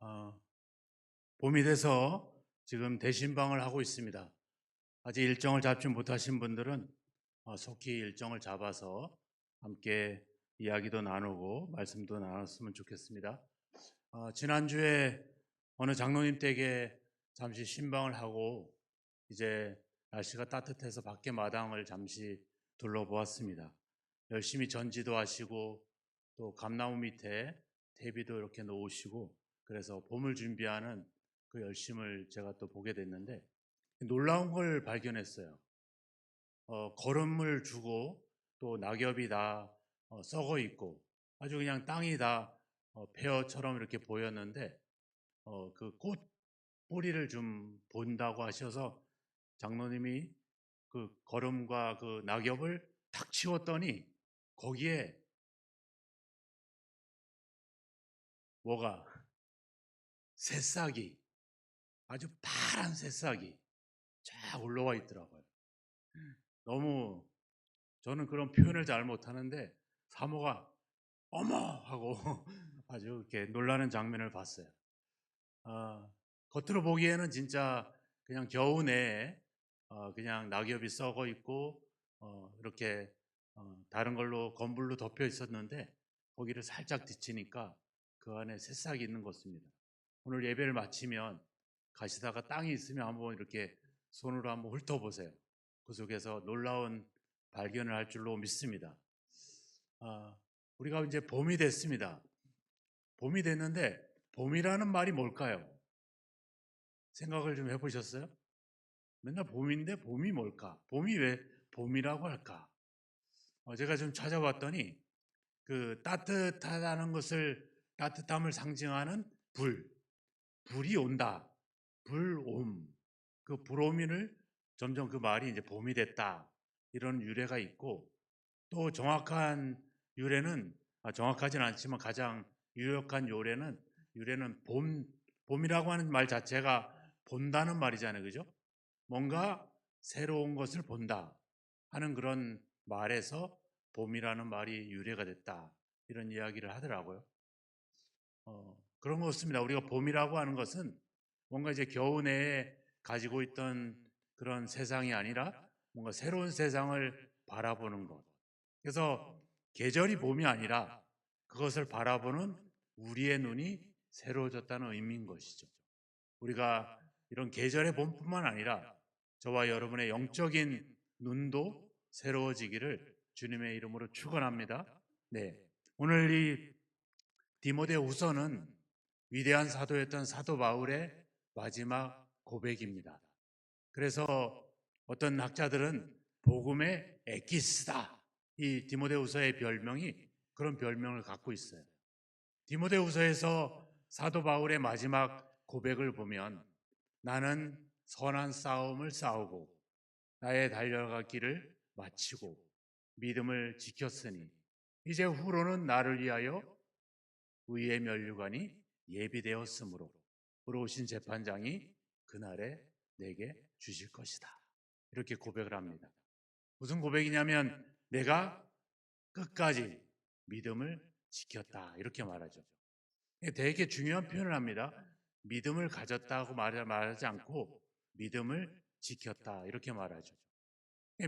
어, 봄이 돼서 지금 대신방을 하고 있습니다. 아직 일정을 잡지 못하신 분들은 속히 일정을 잡아서 함께 이야기도 나누고 말씀도 나눴으면 좋겠습니다. 지난주에 어느 장로님 댁에 잠시 신방을 하고 이제 날씨가 따뜻해서 밖에 마당을 잠시 둘러보았습니다. 열심히 전지도 하시고 또 감나무 밑에 퇴비도 이렇게 놓으시고 그래서 봄을 준비하는 그 열심을 제가 또 보게 됐는데 놀라운 걸 발견했어요. 거름을 주고 또 낙엽이 다 썩어 있고 아주 그냥 땅이 다 폐허처럼 이렇게 보였는데 그 꽃 뿌리를 좀 본다고 하셔서 장로님이 그 거름과 그 낙엽을 탁 치웠더니 거기에 뭐가 새싹이 아주 파란 새싹이 쫙 올라와 있더라고요. 너무 저는 그런 표현을 잘 못하는데 사모가 어머 하고 아주 이렇게 놀라는 장면을 봤어요. 아, 겉으로 보기에는 진짜 그냥 겨우 내에 그냥 낙엽이 썩어 있고 이렇게 다른 걸로 건물로 덮여 있었는데 거기를 살짝 뒤치니까 그 안에 새싹이 있는 것입니다. 오늘 예배를 마치면 가시다가 땅이 있으면 한번 이렇게 손으로 한번 훑어보세요. 그 속에서 놀라운 발견을 할 줄로 믿습니다. 아, 우리가 이제 봄이 됐습니다. 봄이 됐는데 봄이라는 말이 뭘까요? 생각을 좀 해보셨어요? 맨날 봄인데 봄이 뭘까? 봄이 왜 봄이라고 할까? 제가 좀 찾아봤더니 그 따뜻하다는 것을 따뜻함을 상징하는 불이 온다. 불옴. 그 불오미를 점점 그 말이 이제 봄이 됐다. 이런 유래가 있고 또 정확한 유래는 정확하진 않지만 가장 유력한 유래는 봄이라고 하는 말 자체가 본다는 말이잖아요. 그죠? 뭔가 새로운 것을 본다 하는 그런 말에서 봄이라는 말이 유래가 됐다. 이런 이야기를 하더라고요. 그런 것 같습니다. 우리가 봄이라고 하는 것은 뭔가 이제 겨우 내에 가지고 있던 그런 세상이 아니라 뭔가 새로운 세상을 바라보는 것. 그래서 계절이 봄이 아니라 그것을 바라보는 우리의 눈이 새로워졌다는 의미인 것이죠. 우리가 이런 계절의 봄뿐만 아니라 저와 여러분의 영적인 눈도 새로워지기를 주님의 이름으로 축원합니다. 네, 오늘 이 디모데후서는 위대한 사도였던 사도 바울의 마지막 고백입니다. 그래서 어떤 학자들은 복음의 엑기스다. 이 디모데후서의 별명이 그런 별명을 갖고 있어요. 디모데후서에서 사도 바울의 마지막 고백을 보면 나는 선한 싸움을 싸우고 나의 달려갈 길을 마치고 믿음을 지켰으니 이제 후로는 나를 위하여 의의 면류관이 예비되었으므로 부러우신 재판장이 그날에 내게 주실 것이다. 이렇게 고백을 합니다. 무슨 고백이냐면 내가 끝까지 믿음을 지켰다. 이렇게 말하죠. 되게 중요한 표현을 합니다. 믿음을 가졌다고 말하지 않고 믿음을 지켰다. 이렇게 말하죠.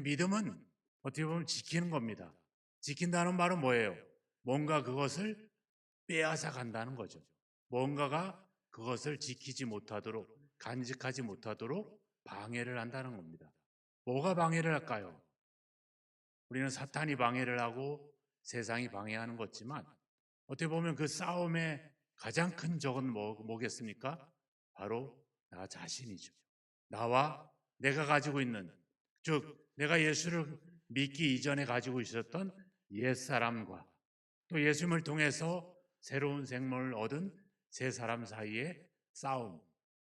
믿음은 어떻게 보면 지키는 겁니다. 지킨다는 말은 뭐예요? 뭔가 그것을 빼앗아 간다는 거죠. 뭔가가 그것을 지키지 못하도록, 간직하지 못하도록 방해를 한다는 겁니다. 뭐가 방해를 할까요? 우리는 사탄이 방해를 하고 세상이 방해하는 것지만 어떻게 보면 그 싸움의 가장 큰 적은 뭐겠습니까? 바로 나 자신이죠. 나와 내가 가지고 있는, 즉 내가 예수를 믿기 이전에 가지고 있었던 옛사람과 또 예수님을 통해서 새로운 생명을 얻은 세 사람 사이의 싸움,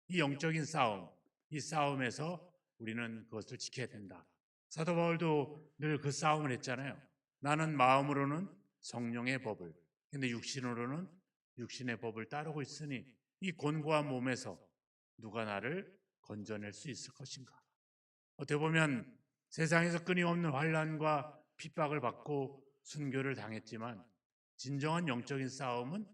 이 영적인 싸움, 이 싸움에서 우리는 그것을 지켜야 된다. 사도 바울도 늘 그 싸움을 했잖아요. 나는 마음으로는 성령의 법을, 근데 육신으로는 육신의 법을 따르고 있으니 이 곤고한 몸에서 누가 나를 건져낼 수 있을 것인가? 어떻게 보면 세상에서 끊임없는 환난과 핍박을 받고 순교를 당했지만 진정한 영적인 싸움은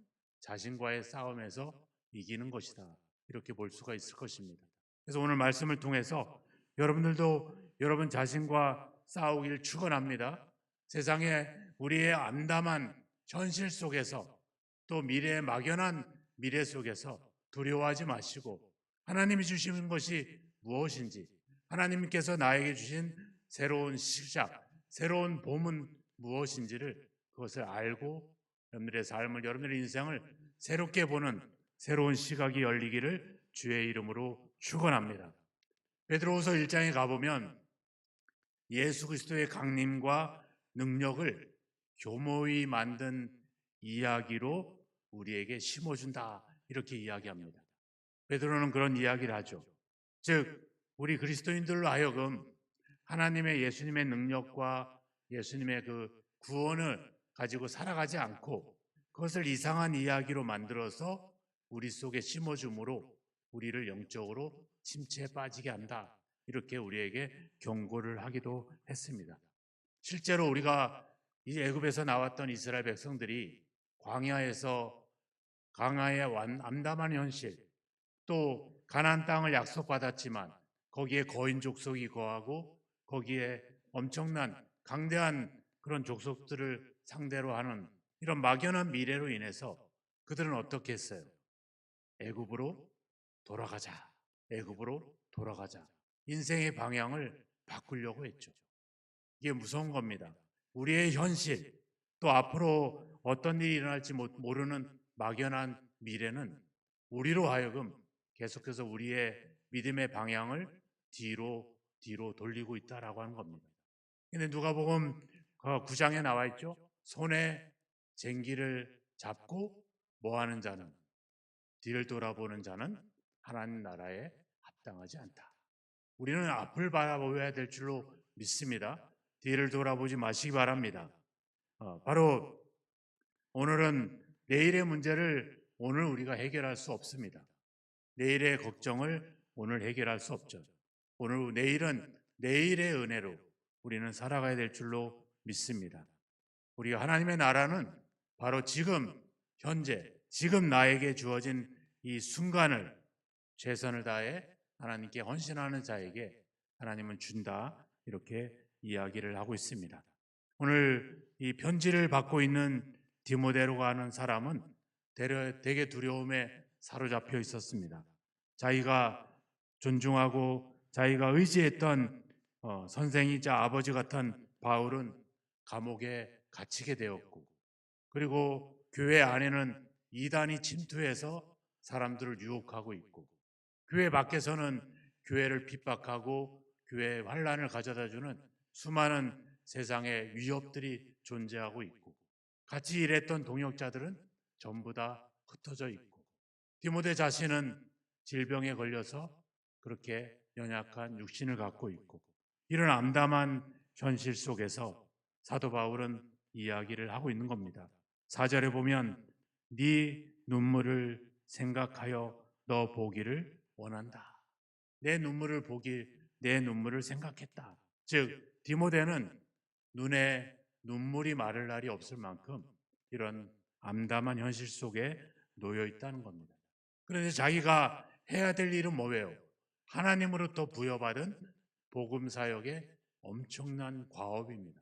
자신과의 싸움에서 이기는 것이다. 이렇게 볼 수가 있을 것입니다. 그래서 오늘 말씀을 통해서 여러분들도 여러분 자신과 싸우길 축원합니다. 세상에 우리의 암담한 현실 속에서 또 미래의 막연한 미래 속에서 두려워하지 마시고 하나님이 주시는 것이 무엇인지, 하나님께서 나에게 주신 새로운 시작, 새로운 봄은 무엇인지를 그것을 알고 여러분들의 삶을, 여러분들의 인생을 새롭게 보는 새로운 시각이 열리기를 주의 이름으로 축원합니다. 베드로후서 1장에 가보면 예수 그리스도의 강림과 능력을 교모히 만든 이야기로 우리에게 심어준다, 이렇게 이야기합니다. 베드로는 그런 이야기를 하죠. 즉 우리 그리스도인들로 하여금 하나님의 예수님의 능력과 예수님의 그 구원을 가지고 살아가지 않고 그것을 이상한 이야기로 만들어서 우리 속에 심어줌으로 우리를 영적으로 침체에 빠지게 한다, 이렇게 우리에게 경고를 하기도 했습니다. 실제로 우리가 이 애굽에서 나왔던 이스라엘 백성들이 광야에서 강하의 암담한 현실, 또 가나안 땅을 약속받았지만 거기에 거인 족속이 거하고 거기에 엄청난 강대한 그런 족속들을 상대로 하는 이런 막연한 미래로 인해서 그들은 어떻게 했어요? 애굽으로 돌아가자, 애굽으로 돌아가자. 인생의 방향을 바꾸려고 했죠. 이게 무서운 겁니다. 우리의 현실, 또 앞으로 어떤 일이 일어날지 모르는 막연한 미래는 우리로 하여금 계속해서 우리의 믿음의 방향을 뒤로 돌리고 있다라고 하는 겁니다. 근데 누가복음 9장에 나와 있죠. 손에 쟁기를 잡고 뭐 하는 자는, 뒤를 돌아보는 자는 하나님 나라에 합당하지 않다. 우리는 앞을 바라보아야 될 줄로 믿습니다. 뒤를 돌아보지 마시기 바랍니다. 바로 오늘은 내일의 문제를 오늘 우리가 해결할 수 없습니다. 내일의 걱정을 오늘 해결할 수 없죠. 내일은 내일의 은혜로 우리는 살아가야 될 줄로 믿습니다. 우리가 하나님의 나라는 바로 지금 현재 지금 나에게 주어진 이 순간을 최선을 다해 하나님께 헌신하는 자에게 하나님은 준다, 이렇게 이야기를 하고 있습니다. 오늘 이 편지를 받고 있는 디모데로가 하는 사람은 되게 두려움에 사로잡혀 있었습니다. 자기가 존중하고 자기가 의지했던 선생이자 아버지 같은 바울은 감옥에 갇히게 되었고, 그리고 교회 안에는 이단이 침투해서 사람들을 유혹하고 있고, 교회 밖에서는 교회를 핍박하고 교회에 환란을 가져다주는 수많은 세상의 위협들이 존재하고 있고, 같이 일했던 동역자들은 전부 다 흩어져 있고, 디모데 자신은 질병에 걸려서 그렇게 연약한 육신을 갖고 있고, 이런 암담한 현실 속에서 사도 바울은 이야기를 하고 있는 겁니다. 4절에 보면 네 눈물을 생각하여 너 보기를 원한다. 내 눈물을 생각했다. 즉 디모데는 눈에 눈물이 마를 날이 없을 만큼 이런 암담한 현실 속에 놓여 있다는 겁니다. 그런데 자기가 해야 될 일은 뭐예요? 하나님으로부터 부여받은 복음 사역의 엄청난 과업입니다.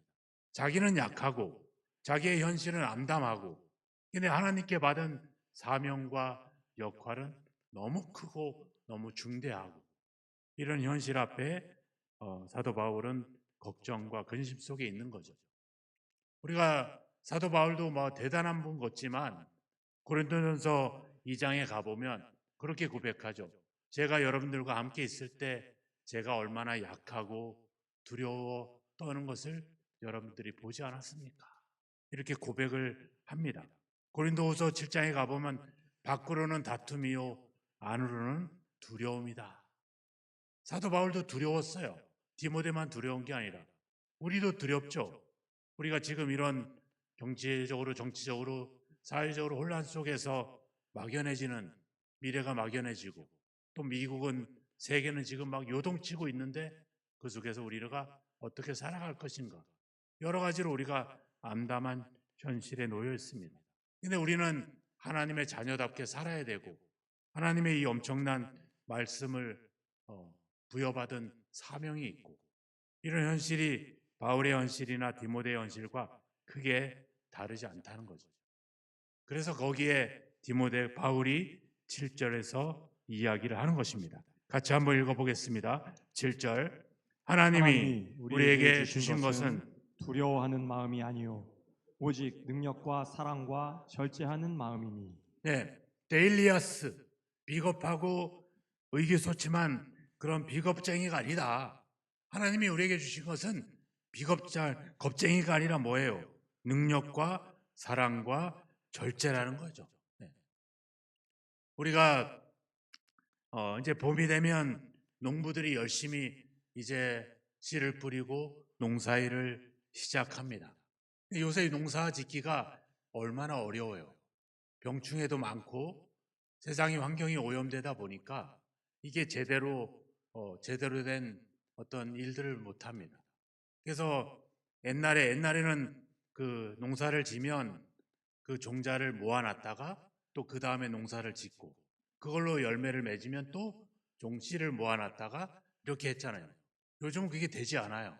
자기는 약하고 자기의 현실은 암담하고, 근데 하나님께 받은 사명과 역할은 너무 크고 너무 중대하고, 이런 현실 앞에 사도 바울은 걱정과 근심 속에 있는 거죠. 우리가 사도 바울도 뭐 대단한 분 같지만 고린도전서 2장에 가보면 그렇게 고백하죠. 제가 여러분들과 함께 있을 때 제가 얼마나 약하고 두려워 떠는 것을 여러분들이 보지 않았습니까? 이렇게 고백을 합니다. 고린도후서 7장에 가보면 밖으로는 다툼이요 안으로는 두려움이다. 사도 바울도 두려웠어요. 디모데만 두려운 게 아니라 우리도 두렵죠. 우리가 지금 이런 정치적으로 사회적으로 혼란 속에서 막연해지는 미래가 막연해지고, 또 미국은 세계는 지금 막 요동치고 있는데 그 속에서 우리가 어떻게 살아갈 것인가, 여러 가지로 우리가 암담한 현실에 놓여 있습니다. 근데 우리는 하나님의 자녀답게 살아야 되고 하나님의 이 엄청난 말씀을 부여받은 사명이 있고, 이런 현실이 바울의 현실이나 디모데의 현실과 크게 다르지 않다는 거죠. 그래서 거기에 바울이 7절에서 이야기를 하는 것입니다. 같이 한번 읽어보겠습니다. 7절. 하나님이 우리에게 주신 것은 두려워하는 마음이 아니요 오직 능력과 사랑과 절제하는 마음이니. 네, 데일리아스, 비겁하고 의기소침한 그런 비겁쟁이가 아니다. 하나님이 우리에게 주신 것은 겁쟁이가 아니라 뭐예요? 능력과 사랑과 절제라는 거죠. 네. 우리가 이제 봄이 되면 농부들이 열심히 이제 씨를 뿌리고 농사일을 시작합니다. 요새 농사 짓기가 얼마나 어려워요. 병충해도 많고 세상의 환경이 오염되다 보니까 이게 제대로 된 어떤 일들을 못 합니다. 그래서 옛날에는 그 농사를 지면 그 종자를 모아놨다가 또 그 다음에 농사를 짓고 그걸로 열매를 맺으면 또 종씨를 모아놨다가 이렇게 했잖아요. 요즘은 그게 되지 않아요.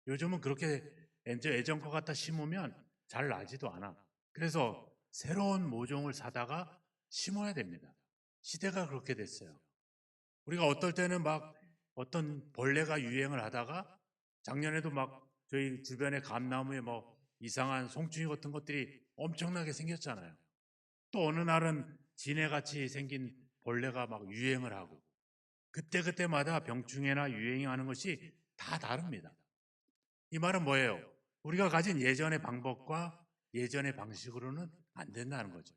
요즘은 그렇게 예전과 갖다 심으면 잘 나지도 않아. 그래서 새로운 모종을 사다가 심어야 됩니다. 시대가 그렇게 됐어요. 우리가 어떨 때는 막 어떤 벌레가 유행을 하다가 작년에도 막 저희 주변에 감나무에 뭐 이상한 송충이 같은 것들이 엄청나게 생겼잖아요. 또 어느 날은 지네같이 생긴 벌레가 막 유행을 하고 그때마다 병충해나 유행이 하는 것이 다 다릅니다. 이 말은 뭐예요? 우리가 가진 예전의 방법과 예전의 방식으로는 안 된다는 거죠.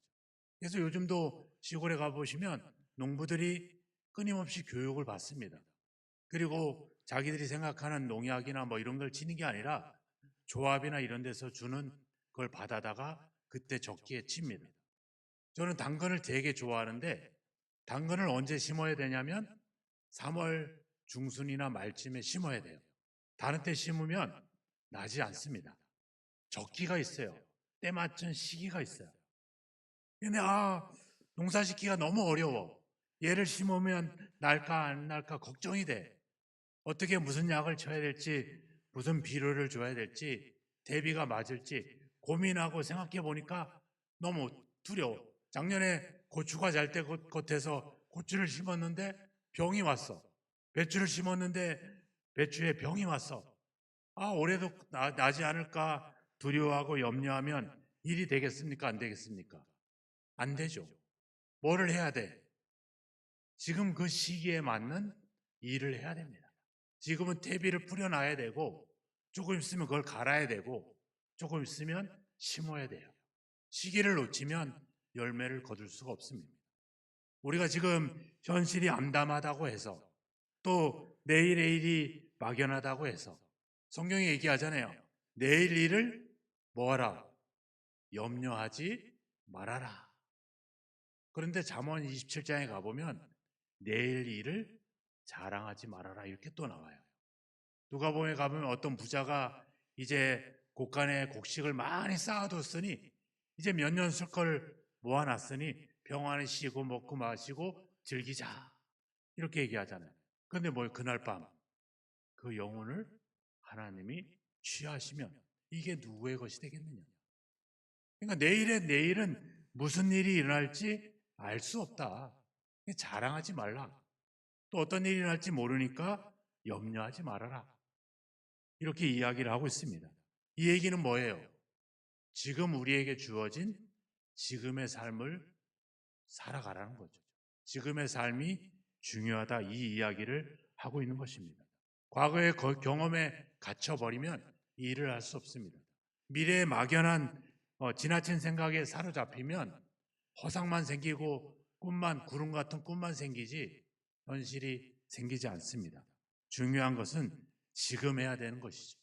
그래서 요즘도 시골에 가보시면 농부들이 끊임없이 교육을 받습니다. 그리고 자기들이 생각하는 농약이나 뭐 이런 걸 치는 게 아니라 조합이나 이런 데서 주는 걸 받아다가 그때 적기에 칩니다. 저는 당근을 되게 좋아하는데 당근을 언제 심어야 되냐면 3월 중순이나 말쯤에 심어야 돼요. 다른 때 심으면 나지 않습니다. 적기가 있어요. 때 맞춘 시기가 있어요. 근데 농사 짓기가 너무 어려워. 얘를 심으면 날까 안 날까 걱정이 돼. 어떻게 무슨 약을 쳐야 될지, 무슨 비료를 줘야 될지, 대비가 맞을지 고민하고 생각해 보니까 너무 두려워. 작년에 고추가 잘 때 겉에서 고추를 심었는데 병이 왔어. 배추를 심었는데 배추에 병이 왔어. 올해도 나지 않을까 두려워하고 염려하면 일이 되겠습니까? 안 되겠습니까? 안 되죠. 뭐를 해야 돼? 지금 그 시기에 맞는 일을 해야 됩니다. 지금은 퇴비를 뿌려놔야 되고 조금 있으면 그걸 갈아야 되고 조금 있으면 심어야 돼요. 시기를 놓치면 열매를 거둘 수가 없습니다. 우리가 지금 현실이 암담하다고 해서 또 내일의 일이 막연하다고 해서 성경이 얘기하잖아요. 내일 일을 뭐하라? 염려하지 말아라. 그런데 잠언 27장에 가보면 내일 일을 자랑하지 말아라 이렇게 또 나와요. 누가복음에 가보면 어떤 부자가 이제 곡간에 곡식을 많이 쌓아뒀으니 이제 몇 년 쓸 걸 모아놨으니 평안히 쉬고 먹고 마시고 즐기자 이렇게 얘기하잖아요. 그런데 뭐 그날 밤 그 영혼을 하나님이 취하시면 이게 누구의 것이 되겠느냐. 그러니까 내일은 무슨 일이 일어날지 알 수 없다. 자랑하지 말라. 또 어떤 일이 일어날지 모르니까 염려하지 말아라. 이렇게 이야기를 하고 있습니다. 이 얘기는 뭐예요? 지금 우리에게 주어진 지금의 삶을 살아가라는 거죠. 지금의 삶이 중요하다 이 이야기를 하고 있는 것입니다. 과거의 경험에 갇혀버리면 이 일을 할 수 없습니다. 미래의 막연한 지나친 생각에 사로잡히면 허상만 생기고 구름 같은 꿈만 생기지 현실이 생기지 않습니다. 중요한 것은 지금 해야 되는 것이죠.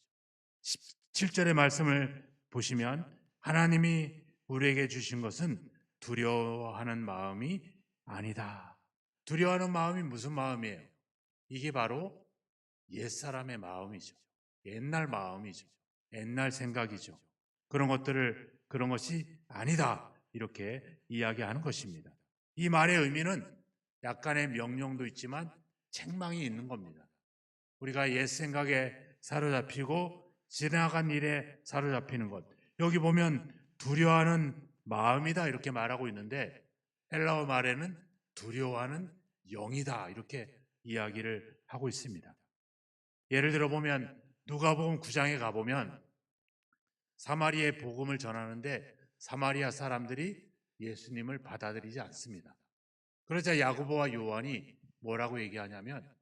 17절의 말씀을 보시면 하나님이 우리에게 주신 것은 두려워하는 마음이 아니다. 두려워하는 마음이 무슨 마음이에요? 이게 바로 옛사람의 마음이죠. 옛날 마음이죠. 옛날 생각이죠. 그런 것이 아니다. 이렇게 이야기하는 것입니다. 이 말의 의미는 약간의 명령도 있지만 책망이 있는 겁니다. 우리가 옛 생각에 사로잡히고 지나간 일에 사로잡히는 것. 여기 보면 두려워하는 마음이다 이렇게 말하고 있는데 헬라어 말에는 두려워하는 영이다 이렇게 이야기를 하고 있습니다. 예를 들어 보면 누가복음 9장에 가보면 사마리아의 복음을 전하는데 사마리아 사람들이 예수님을 받아들이지 않습니다. 그러자 야고보와 요한이 뭐라고 얘기하냐면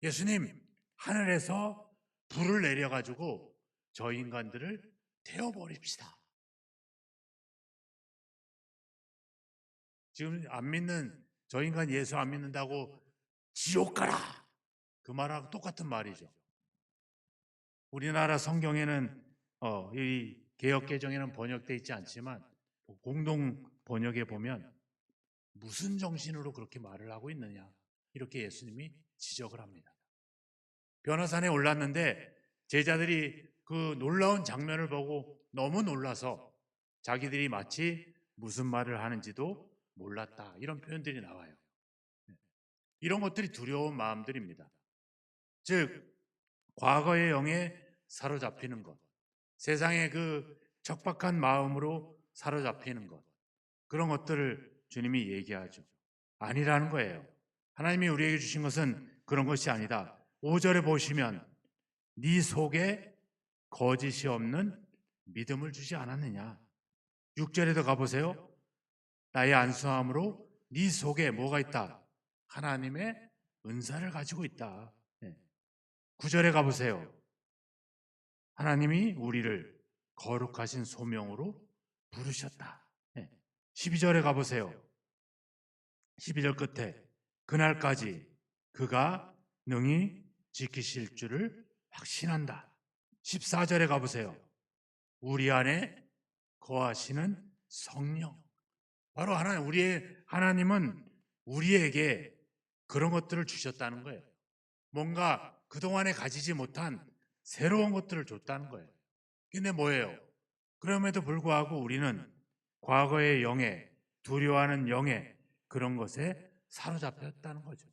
예수님 하늘에서 불을 내려가지고 저 인간들을 태워버립시다. 지금 안 믿는 저 인간 예수 안 믿는다고 지옥 가라 그 말하고 똑같은 말이죠. 우리나라 성경에는 이 개역 개정에는 번역되어 있지 않지만 공동 번역에 보면 무슨 정신으로 그렇게 말을 하고 있느냐 이렇게 예수님이 지적을 합니다. 변호산에 올랐는데 제자들이 그 놀라운 장면을 보고 너무 놀라서 자기들이 마치 무슨 말을 하는지도 몰랐다 이런 표현들이 나와요. 이런 것들이 두려운 마음들입니다. 즉 과거의 영에 사로잡히는 것, 세상의 그 척박한 마음으로 사로잡히는 것, 그런 것들을 주님이 얘기하죠. 아니라는 거예요. 하나님이 우리에게 주신 것은 그런 것이 아니다. 5절에 보시면 네 속에 거짓이 없는 믿음을 주지 않았느냐. 6절에도 가보세요. 나의 안수함으로 네 속에 뭐가 있다? 하나님의 은사를 가지고 있다. 9절에 가보세요. 하나님이 우리를 거룩하신 소명으로 부르셨다. 12절에 가보세요. 12절 끝에 그날까지 그가 능히 지키실 줄을 확신한다. 14절에 가보세요. 우리 안에 거하시는 성령. 바로 하나님은 우리에게 그런 것들을 주셨다는 거예요. 뭔가 그동안에 가지지 못한 새로운 것들을 줬다는 거예요. 근데 뭐예요? 그럼에도 불구하고 우리는 과거의 영에, 두려워하는 영에 그런 것에 사로잡혔다는 거죠.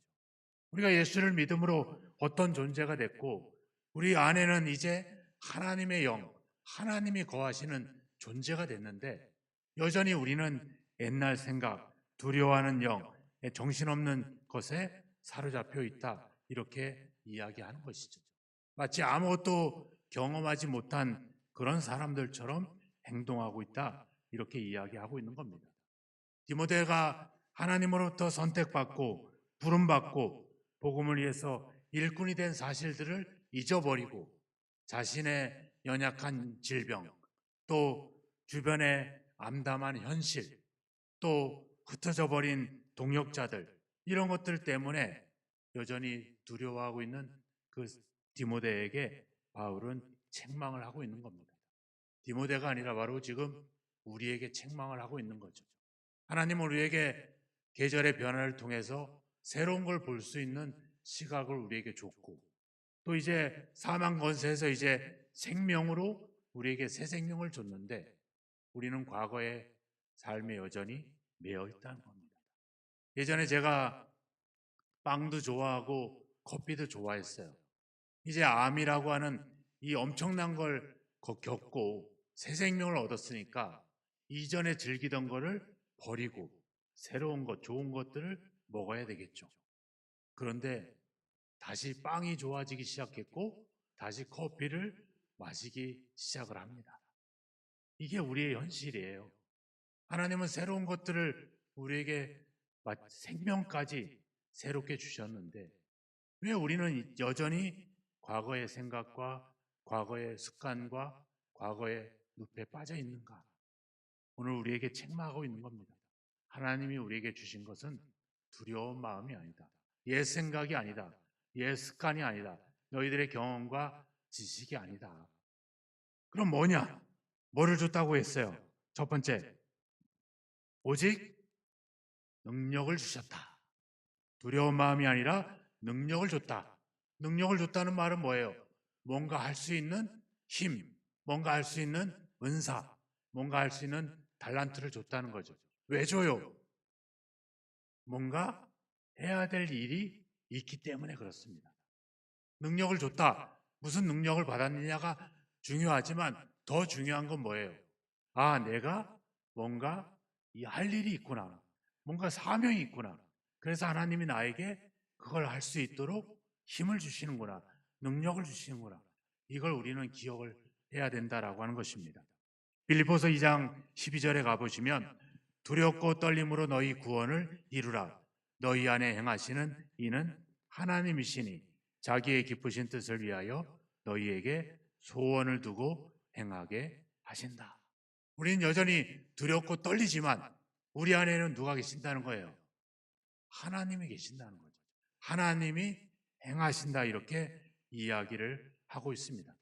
우리가 예수를 믿음으로 어떤 존재가 됐고 우리 안에는 이제 하나님의 영, 하나님이 거하시는 존재가 됐는데 여전히 우리는 옛날 생각, 두려워하는 영, 정신없는 것에 사로잡혀 있다 이렇게 이야기하는 것이죠. 마치 아무것도 경험하지 못한 그런 사람들처럼 행동하고 있다 이렇게 이야기하고 있는 겁니다. 디모데가 하나님으로부터 선택받고 부름받고 복음을 위해서 일꾼이 된 사실들을 잊어버리고 자신의 연약한 질병, 또 주변의 암담한 현실, 또 흩어져 버린 동역자들 이런 것들 때문에 여전히 두려워하고 있는 그 디모데에게 바울은 책망을 하고 있는 겁니다. 디모데가 아니라 바로 지금 우리에게 책망을 하고 있는 거죠. 하나님은 우리에게 계절의 변화를 통해서 새로운 걸 볼 수 있는 시각을 우리에게 줬고 또 이제 사망 권세에서 이제 생명으로 우리에게 새 생명을 줬는데 우리는 과거의 삶에 여전히 매여 있다는 겁니다. 예전에 제가 빵도 좋아하고 커피도 좋아했어요. 이제 암이라고 하는 이 엄청난 걸 겪고 새 생명을 얻었으니까 이전에 즐기던 거를 버리고 새로운 것, 좋은 것들을 먹어야 되겠죠. 그런데 다시 빵이 좋아지기 시작했고 다시 커피를 마시기 시작을 합니다. 이게 우리의 현실이에요. 하나님은 새로운 것들을 우리에게 생명까지 새롭게 주셨는데 왜 우리는 여전히 과거의 생각과 과거의 습관과 과거의 늪에 빠져 있는가? 오늘 우리에게 책망하고 있는 겁니다. 하나님이 우리에게 주신 것은 두려운 마음이 아니다. 옛 생각이 아니다. 옛 습관이 아니다. 너희들의 경험과 지식이 아니다. 그럼 뭐냐? 뭐를 줬다고 했어요? 첫 번째, 오직 능력을 주셨다. 두려운 마음이 아니라 능력을 줬다. 능력을 줬다는 말은 뭐예요? 뭔가 할 수 있는 힘, 뭔가 할 수 있는 은사, 뭔가 할 수 있는 달란트를 줬다는 거죠. 왜 줘요? 뭔가 해야 될 일이 있기 때문에 그렇습니다. 능력을 줬다. 무슨 능력을 받았느냐가 중요하지만 더 중요한 건 뭐예요? 아, 내가 뭔가 할 일이 있구나. 뭔가 사명이 있구나. 그래서 하나님이 나에게 그걸 할 수 있도록 힘을 주시는구나. 능력을 주시는구나. 이걸 우리는 기억을 해야 된다라고 하는 것입니다. 빌립보서 2장 12절에 가보시면 두렵고 떨림으로 너희 구원을 이루라. 너희 안에 행하시는 이는 하나님이시니 자기의 기쁘신 뜻을 위하여 너희에게 소원을 두고 행하게 하신다. 우리는 여전히 두렵고 떨리지만 우리 안에는 누가 계신다는 거예요? 하나님이 계신다는 거죠. 하나님이 행하신다 이렇게 이야기를 하고 있습니다.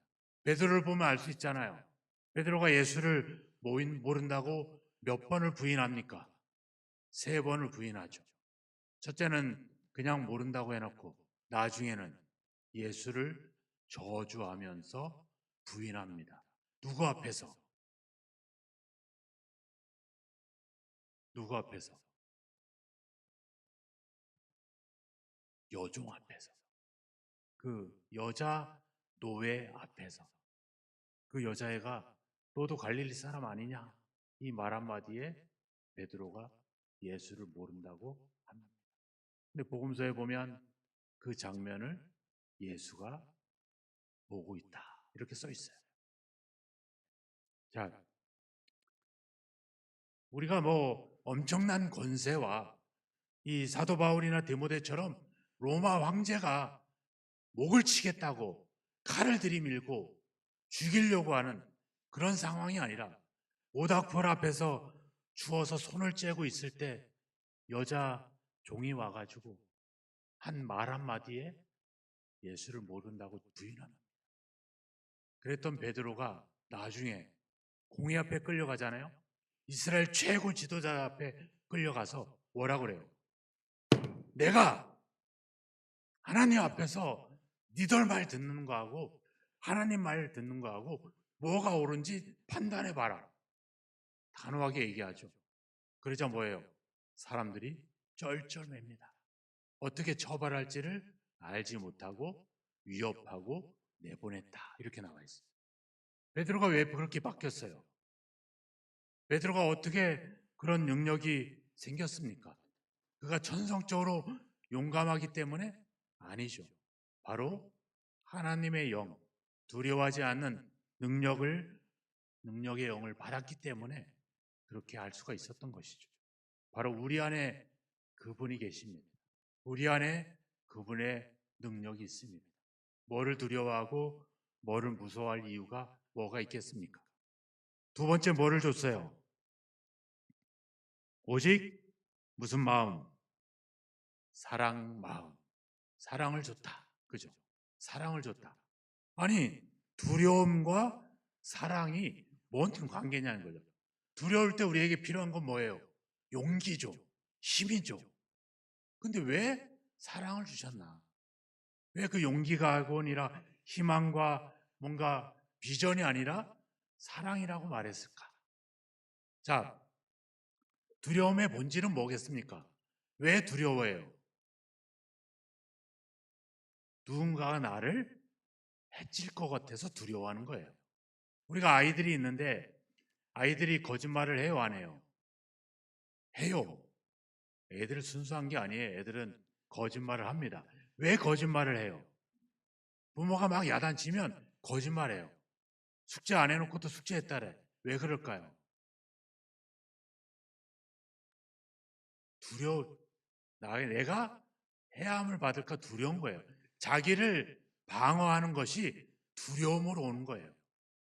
베드로를 보면 알 수 있잖아요. 베드로가 예수를 모른다고 몇 번을 부인합니까? 3번을 부인하죠. 첫째는 그냥 모른다고 해놓고 나중에는 예수를 저주하면서 부인합니다. 누구 앞에서? 누구 앞에서? 여종 앞에서. 그 여자 노예 앞에서. 그 여자애가 너도 갈릴리 사람 아니냐? 이 말 한마디에 베드로가 예수를 모른다고 합니다. 근데 복음서에 보면 그 장면을 예수가 보고 있다. 이렇게 써 있어요. 자, 우리가 뭐 엄청난 권세와 이 사도 바울이나 디모데처럼 로마 황제가 목을 치겠다고 칼을 들이밀고 죽이려고 하는 그런 상황이 아니라 모닥불 앞에서 주워서 손을 째고 있을 때 여자 종이 와가지고 한 말 한마디에 예수를 모른다고 부인합니다. 그랬던 베드로가 나중에 공의 앞에 끌려가잖아요. 이스라엘 최고 지도자 앞에 끌려가서 뭐라 그래요? 내가 하나님 앞에서 니들 말 듣는 거하고 하나님 말 듣는 거하고 뭐가 옳은지 판단해봐라. 단호하게 얘기하죠. 그러자 뭐예요? 사람들이 쩔쩔맵니다. 어떻게 처벌할지를 알지 못하고 위협하고 내보냈다. 이렇게 나와 있어요. 베드로가 왜 그렇게 바뀌었어요? 베드로가 어떻게 그런 능력이 생겼습니까? 그가 천성적으로 용감하기 때문에? 아니죠. 바로 하나님의 영, 두려워하지 않는 능력의 영을 받았기 때문에 그렇게 할 수가 있었던 것이죠. 바로 우리 안에 그분이 계십니다. 우리 안에 그분의 능력이 있습니다. 뭐를 두려워하고 뭐를 무서워할 이유가 뭐가 있겠습니까? 두 번째 뭐를 줬어요? 오직 무슨 마음? 사랑 마음. 사랑을 줬다. 그죠? 사랑을 줬다. 아니, 두려움과 사랑이 뭔 관계냐는 거죠. 두려울 때 우리에게 필요한 건 뭐예요? 용기죠. 힘이죠. 근데 왜 사랑을 주셨나? 왜 그 용기가 아니라 희망과 뭔가 비전이 아니라 사랑이라고 말했을까? 자, 두려움의 본질은 뭐겠습니까? 왜 두려워해요? 누군가가 나를 해칠 것 같아서 두려워하는 거예요. 우리가 아이들이 있는데 아이들이 거짓말을 해요, 안 해요? 해요. 애들은 순수한 게 아니에요. 애들은 거짓말을 합니다. 왜 거짓말을 해요? 부모가 막 야단치면 거짓말해요. 숙제 안 해놓고 또 숙제했다래. 왜 그럴까요? 내가 해함을 받을까 두려운 거예요. 자기를 방어하는 것이 두려움으로 오는 거예요.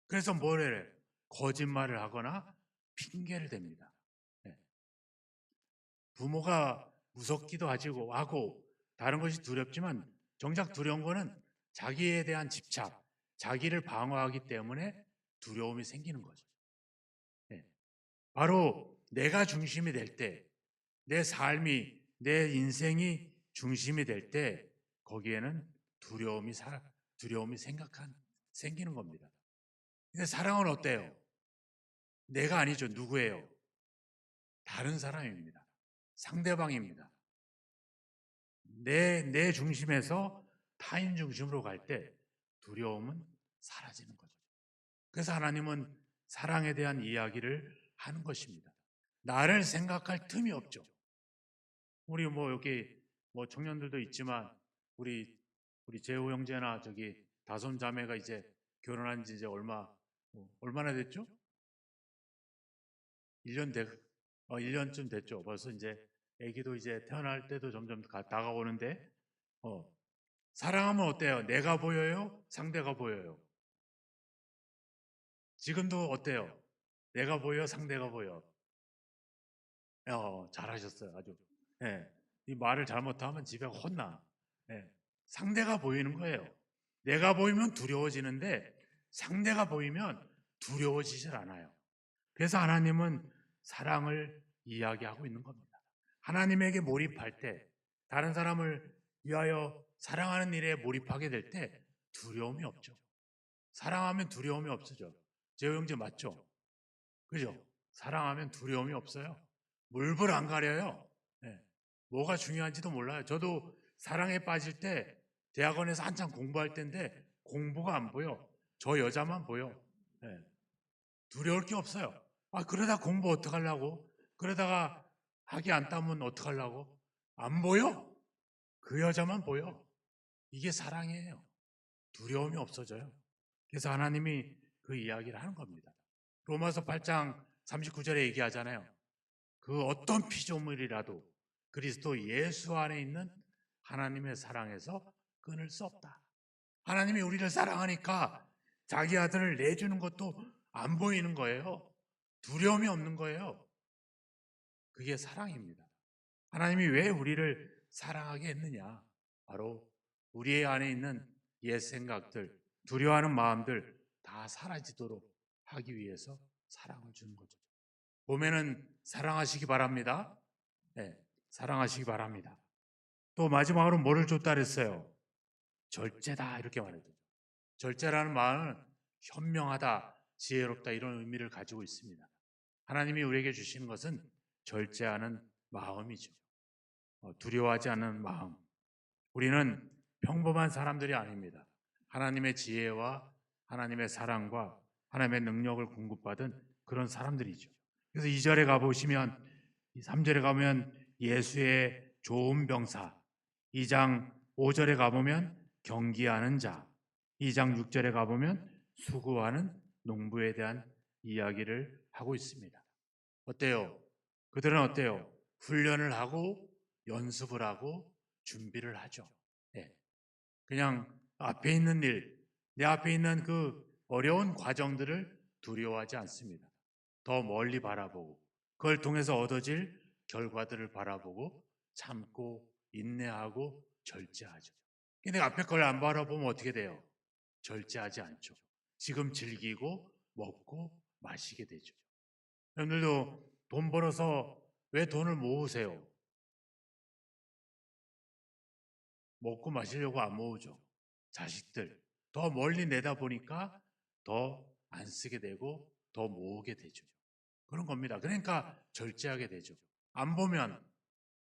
그래서 뭘 해요? 거짓말을 하거나 핑계를 댑니다. 네. 부모가 무섭기도 하고 다른 것이 두렵지만 정작 두려운 거는 자기에 대한 집착, 자기를 방어하기 때문에 두려움이 생기는 거죠. 네. 바로 내가 중심이 될 때, 내 삶이, 내 인생이 중심이 될 때 거기에는 두려움이 생기는 겁니다. 근데 사랑은 어때요? 내가 아니죠. 누구예요? 다른 사람입니다. 상대방입니다. 내 중심에서 타인 중심으로 갈 때 두려움은 사라지는 거죠. 그래서 하나님은 사랑에 대한 이야기를 하는 것입니다. 나를 생각할 틈이 없죠. 우리 뭐 여기 뭐 청년들도 있지만 우리 재호 형제나 저기 다솜 자매가 이제 결혼한 지 이제 얼마나 됐죠? 1년쯤 됐죠. 벌써 이제 아기도 이제 태어날 때도 점점 다가오는데 사랑하면 어때요? 내가 보여요? 상대가 보여요? 지금도 어때요? 내가 보여? 상대가 보여? 잘하셨어요. 아주. 예. 이 말을 잘못하면 집에 혼나. 예. 상대가 보이는 거예요. 내가 보이면 두려워지는데 상대가 보이면 두려워지질 않아요. 그래서 하나님은 사랑을 이야기하고 있는 겁니다. 하나님에게 몰입할 때, 다른 사람을 위하여 사랑하는 일에 몰입하게 될 때 두려움이 없죠. 사랑하면 두려움이 없어져. 재호 형제 맞죠? 그죠? 사랑하면 두려움이 없어요. 물불 안 가려요. 네. 뭐가 중요한지도 몰라요. 저도 사랑에 빠질 때 대학원에서 한창 공부할 때인데 공부가 안 보여. 저 여자만 보여. 네. 두려울 게 없어요. 그러다 공부 어떡하려고? 그러다가 학위 안 따면 어떡하려고? 안 보여. 그 여자만 보여. 이게 사랑이에요. 두려움이 없어져요. 그래서 하나님이 그 이야기를 하는 겁니다. 로마서 8장 39절에 얘기하잖아요. 그 어떤 피조물이라도 그리스도 예수 안에 있는 하나님의 사랑에서 끊을 수 없다. 하나님이 우리를 사랑하니까 자기 아들을 내주는 것도 안 보이는 거예요. 두려움이 없는 거예요. 그게 사랑입니다. 하나님이 왜 우리를 사랑하게 했느냐? 바로 우리 안에 있는 옛 생각들, 두려워하는 마음들 다 사라지도록 하기 위해서 사랑을 주는 거죠. 봄에는 사랑하시기 바랍니다. 네, 사랑하시기 바랍니다. 또 마지막으로 뭐를 줬다 그랬어요? 절제다 이렇게 말해요. 절제라는 말은 현명하다, 지혜롭다 이런 의미를 가지고 있습니다. 하나님이 우리에게 주시는 것은 절제하는 마음이죠. 두려워하지 않는 마음. 우리는 평범한 사람들이 아닙니다. 하나님의 지혜와 하나님의 사랑과 하나님의 능력을 공급받은 그런 사람들이죠. 그래서 2절에 가보시면 3절에 가면 예수의 좋은 병사, 2장 5절에 가보면 경기하는 자, 2장 6절에 가보면 수고하는 농부에 대한 이야기를 하고 있습니다. 어때요? 그들은 어때요? 훈련을 하고 연습을 하고 준비를 하죠. 네. 그냥 앞에 있는 일, 내 앞에 있는 그 어려운 과정들을 두려워하지 않습니다. 더 멀리 바라보고 그걸 통해서 얻어질 결과들을 바라보고 참고 인내하고 절제하죠. 근데 앞에 걸 안 바라보면 어떻게 돼요? 절제하지 않죠. 지금 즐기고 먹고 마시게 되죠. 여러분들도 돈 벌어서 왜 돈을 모으세요? 먹고 마시려고 안 모으죠. 자식들 더 멀리 내다보니까 더 안 쓰게 되고 더 모으게 되죠. 그런 겁니다. 그러니까 절제하게 되죠. 안 보면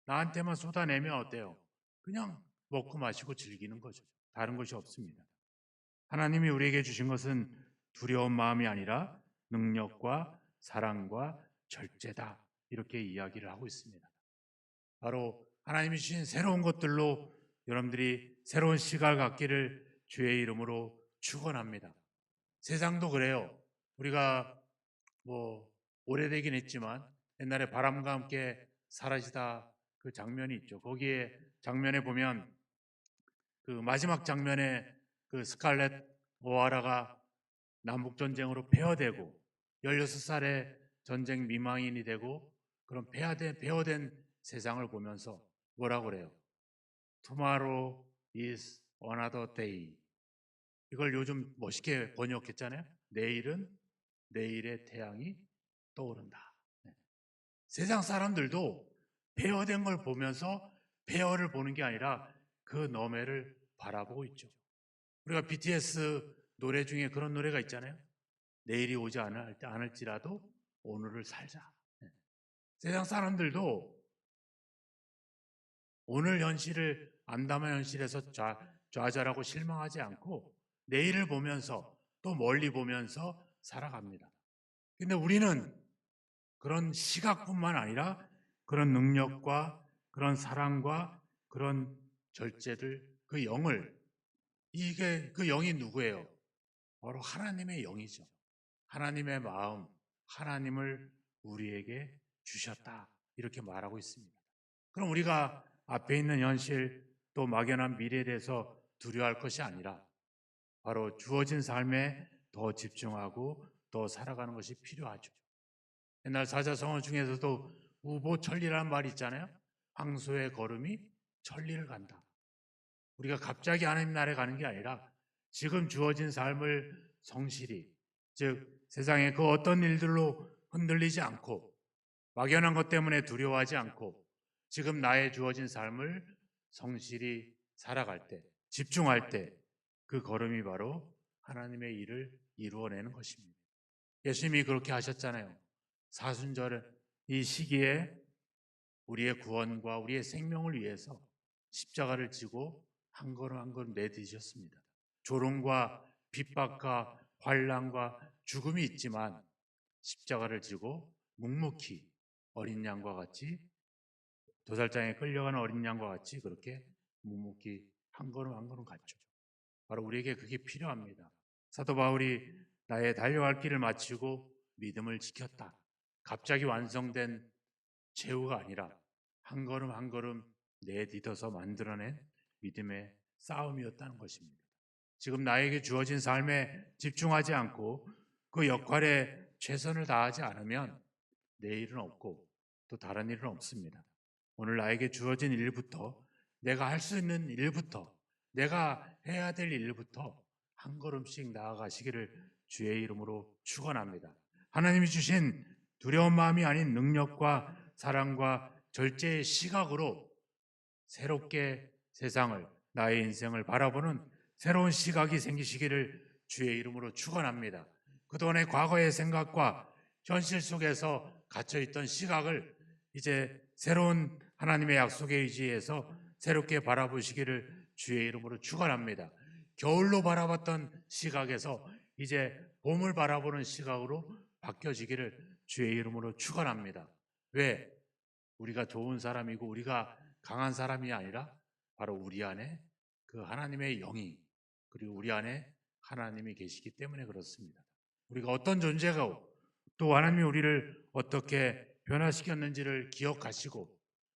나한테만 쏟아내면 어때요? 그냥 먹고 마시고 즐기는 거죠. 다른 것이 없습니다. 하나님이 우리에게 주신 것은 두려운 마음이 아니라 능력과 사랑과 절제다. 이렇게 이야기를 하고 있습니다. 바로 하나님이 주신 새로운 것들로 여러분들이 새로운 시각을 갖기를 주의 이름으로 축원합니다. 세상도 그래요. 우리가 뭐 오래되긴 했지만 옛날에 바람과 함께 사라지다 그 장면이 있죠. 거기에 장면에 보면 그 마지막 장면에 그 스칼렛 오하라가 남북 전쟁으로 폐허되고 16살에 전쟁 미망인이 되고 그런 폐허된 세상을 보면서 뭐라고 그래요? Tomorrow is another day. 이걸 요즘 멋있게 번역했잖아요. 내일은 내일의 태양이 떠오른다. 네. 세상 사람들도 폐허된 걸 보면서 폐허를 보는 게 아니라 그 너머를 바라보고 있죠. 우리가 BTS 노래 중에 그런 노래가 있잖아요. 내일이 오지 않을지라도 오늘을 살자. 네. 세상 사람들도 오늘 현실을 암담한 현실에서 좌절하고 실망하지 않고 내일을 보면서 또 멀리 보면서 살아갑니다. 근데 우리는 그런 시각뿐만 아니라 그런 능력과 그런 사랑과 그런 절제들, 그 영을, 이게 그 영이 누구예요? 바로 하나님의 영이죠. 하나님의 마음, 하나님을 우리에게 주셨다, 이렇게 말하고 있습니다. 그럼 우리가 앞에 있는 현실 또 막연한 미래에 대해서 두려워할 것이 아니라 바로 주어진 삶에 더 집중하고 더 살아가는 것이 필요하죠. 옛날 사자성어 중에서도 우보천리라는 말이 있잖아요. 황소의 걸음이 천리를 간다. 우리가 갑자기 하나님 나라에 가는 게 아니라 지금 주어진 삶을 성실히, 즉 세상의 그 어떤 일들로 흔들리지 않고 막연한 것 때문에 두려워하지 않고 지금 나의 주어진 삶을 성실히 살아갈 때, 집중할 때 그 걸음이 바로 하나님의 일을 이루어내는 것입니다. 예수님이 그렇게 하셨잖아요. 사순절 이 시기에 우리의 구원과 우리의 생명을 위해서 십자가를 지고 한 걸음 한 걸음 내디디셨습니다. 조롱과 핍박과 환난과 죽음이 있지만 십자가를 지고 묵묵히 어린 양과 같이, 도살장에 끌려가는 어린 양과 같이 그렇게 묵묵히 한 걸음 한 걸음 갔죠. 바로 우리에게 그게 필요합니다. 사도 바울이 나의 달려갈 길을 마치고 믿음을 지켰다. 갑자기 완성된 제후가 아니라 한 걸음 한 걸음 내딛어서 만들어낸 믿음의 싸움이었다는 것입니다. 지금 나에게 주어진 삶에 집중하지 않고 그 역할에 최선을 다하지 않으면 내일은 없고 또 다른 일은 없습니다. 오늘 나에게 주어진 일부터, 내가 할 수 있는 일부터, 내가 해야 될 일부터 한 걸음씩 나아가시기를 주의 이름으로 축원합니다. 하나님이 주신 두려운 마음이 아닌 능력과 사랑과 절제의 시각으로 새롭게 세상을, 나의 인생을 바라보는 새로운 시각이 생기시기를 주의 이름으로 축원합니다. 그동안의 과거의 생각과 현실 속에서 갇혀있던 시각을 이제 새로운 하나님의 약속에 의지해서 새롭게 바라보시기를 주의 이름으로 축원합니다. 겨울로 바라봤던 시각에서 이제 봄을 바라보는 시각으로 바뀌어지기를 주의 이름으로 축원합니다. 왜? 우리가 좋은 사람이고 우리가 강한 사람이 아니라 바로 우리 안에 그 하나님의 영이, 그리고 우리 안에 하나님이 계시기 때문에 그렇습니다. 우리가 어떤 존재고 또 하나님이 우리를 어떻게 변화시켰는지를 기억하시고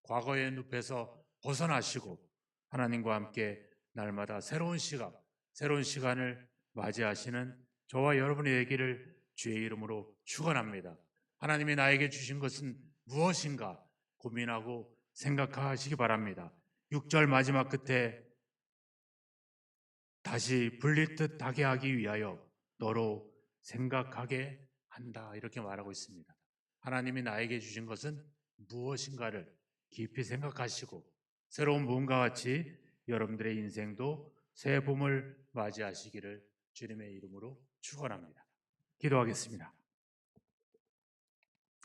과거의 늪에서 벗어나시고 하나님과 함께 날마다 새로운 시각, 새로운 시간을 맞이하시는 저와 여러분이 되기를 주의 이름으로 축원합니다. 하나님이 나에게 주신 것은 무엇인가 고민하고 생각하시기 바랍니다. 6절 마지막 끝에 다시 불릴 듯 하게 하기 위하여 너로 생각하게 한다, 이렇게 말하고 있습니다. 하나님이 나에게 주신 것은 무엇인가를 깊이 생각하시고 새로운 무언가 같이 여러분들의 인생도 새 봄을 맞이하시기를 주님의 이름으로 축원합니다. 기도하겠습니다.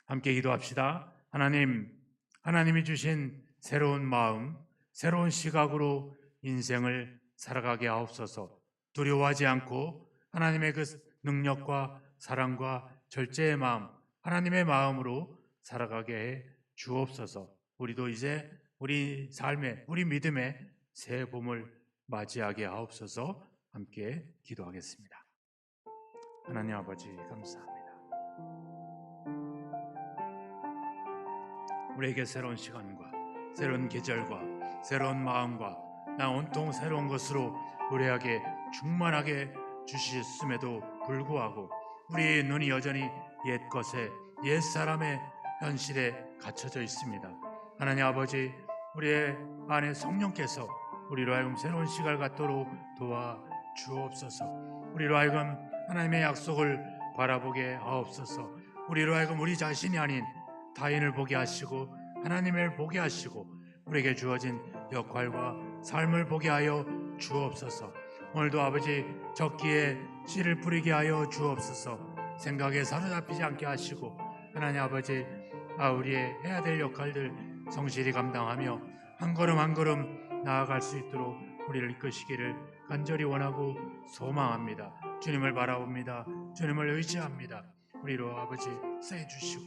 함께 기도합시다. 하나님이 주신 새로운 마음, 새로운 시각으로 인생을 살아가게 하옵소서. 두려워하지 않고 하나님의 그 능력과 사랑과 절제의 마음, 하나님의 마음으로 살아가게 해 주옵소서. 우리도 이제 우리 삶에, 우리 믿음에 새 봄을 맞이하게 하옵소서. 함께 기도하겠습니다. 하나님 아버지 감사합니다. 우리에게 새로운 시간과 새로운 계절과 새로운 마음과 나 온통 새로운 것으로 우리에게 충만하게 주셨음에도 불구하고 우리의 눈이 여전히 옛 것에, 옛 사람의 현실에 갇혀져 있습니다. 하나님 아버지, 우리의 안에 성령께서 우리로 하여금 새로운 시각을 갖도록 도와주옵소서. 우리로 하여금 하나님의 약속을 바라보게 하옵소서. 우리로 하여금 우리 자신이 아닌 타인을 보게 하시고 하나님을 보게 하시고 우리에게 주어진 역할과 삶을 보게 하여 주옵소서. 오늘도 아버지 적기에 씨를 뿌리게 하여 주옵소서. 생각에 사로잡히지 않게 하시고 하나님 아버지, 우리의 해야 될 역할들 성실히 감당하며 한 걸음 한 걸음 나아갈 수 있도록 우리를 이끄시기를 간절히 원하고 소망합니다. 주님을 바라봅니다. 주님을 의지합니다. 우리로 아버지 쓰여 주시고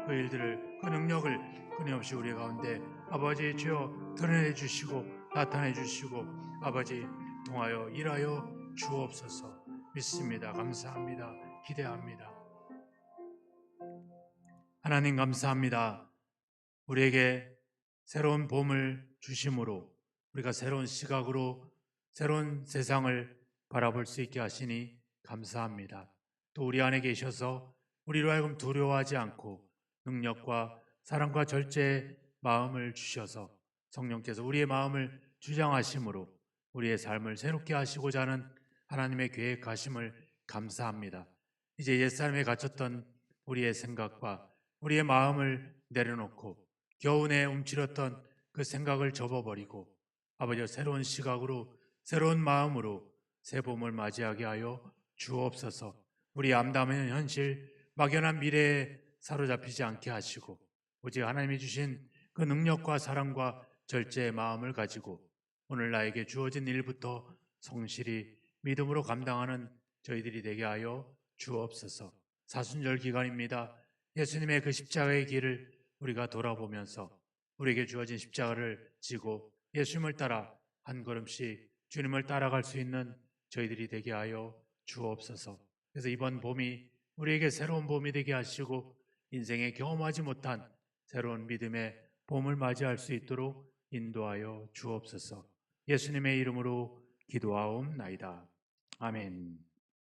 그 일들을, 그 능력을 끊임없이 우리 가운데 아버지 주여 드러내 주시고 나타내 주시고 아버지 통하여 일하여 주옵소서. 믿습니다. 감사합니다. 기대합니다. 하나님 감사합니다. 우리에게 새로운 봄을 주심으로 우리가 새로운 시각으로 새로운 세상을 바라볼 수 있게 하시니 감사합니다. 또 우리 안에 계셔서 우리로 하여금 두려워하지 않고 능력과 사랑과 절제의 마음을 주셔서 성령께서 우리의 마음을 주장하심으로 우리의 삶을 새롭게 하시고자 하는 하나님의 계획하심을 감사합니다. 이제 옛사람에 갇혔던 우리의 생각과 우리의 마음을 내려놓고 겨우내 움츠렸던 그 생각을 접어버리고 아버지와 새로운 시각으로 새로운 마음으로 새 봄을 맞이하게 하여 주옵소서. 우리 암담한 현실, 막연한 미래에 사로잡히지 않게 하시고 오직 하나님이 주신 그 능력과 사랑과 절제의 마음을 가지고 오늘 나에게 주어진 일부터 성실히 믿음으로 감당하는 저희들이 되게 하여 주옵소서. 사순절 기간입니다. 예수님의 그 십자가의 길을 우리가 돌아보면서 우리에게 주어진 십자가를 지고 예수님을 따라 한 걸음씩 주님을 따라갈 수 있는 저희들이 되게 하여 주옵소서. 그래서 이번 봄이 우리에게 새로운 봄이 되게 하시고 인생에 경험하지 못한 새로운 믿음의 봄을 맞이할 수 있도록 인도하여 주옵소서. 예수님의 이름으로 기도하옵나이다. 아멘.